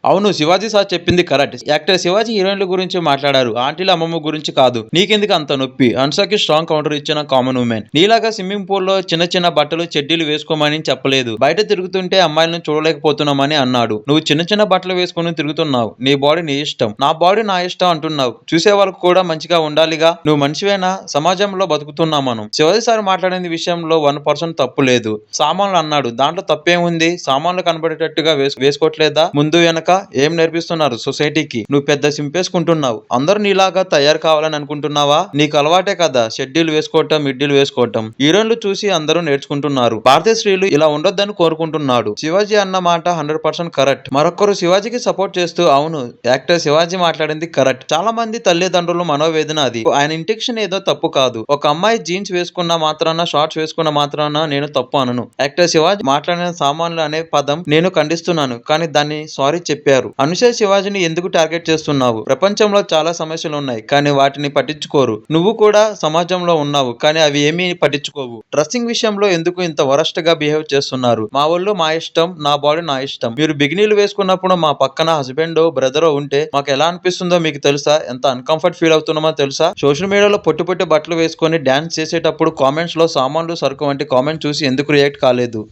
అవును, శివాజీ సార్ చెప్పింది correct. Actor Shivaji హీరోయిన్ల గురించి మాట్లాడారు, ఆంటీల అమ్మమ్మ గురించి కాదు. నీకెందుకు అంత నొప్పి? అనుషకి స్ట్రాంగ్ కౌంటర్ ఇచ్చిన కామన్ ఉమెన్. నీలాగా స్విమ్మింగ్ పూల్ లో చిన్న చిన్న బట్టలు చెడ్డీలు వేసుకోమని చెప్పలేదు. బయట తిరుగుతుంటే అమ్మాయిలను చూడలేకపోతున్నామని అన్నాడు. నువ్వు చిన్న చిన్న బట్టలు వేసుకుని తిరుగుతున్నావు. నీ బాడీ నీ ఇష్టం, నా బాడీ నా ఇష్టం అంటున్నావు. చూసే వాళ్ళకు కూడా మంచిగా ఉండాలిగా. నువ్వు మనిషివేనా? సమాజంలో బతుకుతున్నాం మనం. శివాజీ సార్ మాట్లాడిన విషయంలో 1% తప్పు లేదు. సామాన్లు అన్నాడు, దాంట్లో తప్పేముంది? సామాన్లు కనబడేటట్టుగా వేసుకోవట్లేదా? ముందు వెనక ఏం నేర్పిస్తున్నారు సొసైటీకి? నువ్వు పెద్ద సింపేసుకుంటున్నావు. అందరూ నీలాగా తయారు కావాలని అనుకుంటున్నావా? నీకు అలవాటే కదా షెడ్యూల్ వేసుకోవటం, మిడ్డీలు వేసుకోవటం. హీరోయిన్లు చూసి అందరూ నేర్చుకుంటున్నారు. భారతీయ స్త్రీలు ఇలా ఉండొద్దని కోరుకుంటున్నాడు. శివాజీ అన్న మాట 100% కరెక్ట్. మరొకరు శివాజీకి సపోర్ట్ చేస్తూ, అవును యాక్టర్ శివాజీ మాట్లాడింది కరెక్ట్. చాలా మంది తల్లిదండ్రులు మనోవేదన అది. ఆయన ఇంటెన్షన్ ఏదో తప్పు కాదు. ఒక అమ్మాయి జీన్స్ వేసుకున్న మాత్రాన, షార్ట్స్ వేసుకున్న మాత్రాన నేను తప్పు అనను. యాక్టర్ శివాజీ మాట్లాడిన సామాన్లు అనే పదం నేను ఖండిస్తున్నాను, కానీ దాన్ని సారీ చెప్పారు. అనుష శివాజీని ఎందుకు టార్గెట్ చేస్తున్నావు? ప్రపంచంలో చాలా సమస్యలు ఉన్నాయి, కానీ వాటిని పట్టించుకోరు. నువ్వు కూడా సమాజంలో ఉన్నావు, కానీ అవి ఏమీ పట్టించుకోవు. డ్రెస్సింగ్ విషయంలో ఎందుకు ఇంత వరస్ట్ గా బిహేవ్ చేస్తున్నారు? మా వాళ్ళు మా ఇష్టం, నా బాడీ నా ఇష్టం. మీరు బిగినీలు వేసుకున్నప్పుడు మా పక్కన హస్బెండ్ బ్రదర్ ఉంటే మాకు ఎలా అనిపిస్తుందో మీకు తెలుసా? ఎంత అన్కంఫర్ట్ ఫీల్ అవుతున్నామో తెలుసా? సోషల్ మీడియాలో పొట్టి పొట్టి బట్టలు వేసుకొని డాన్స్ చేసేటప్పుడు కామెంట్స్ లో సామాన్లు సరుకు వంటి కామెంట్ చూసి ఎందుకు రియాక్ట్ కాలేదు?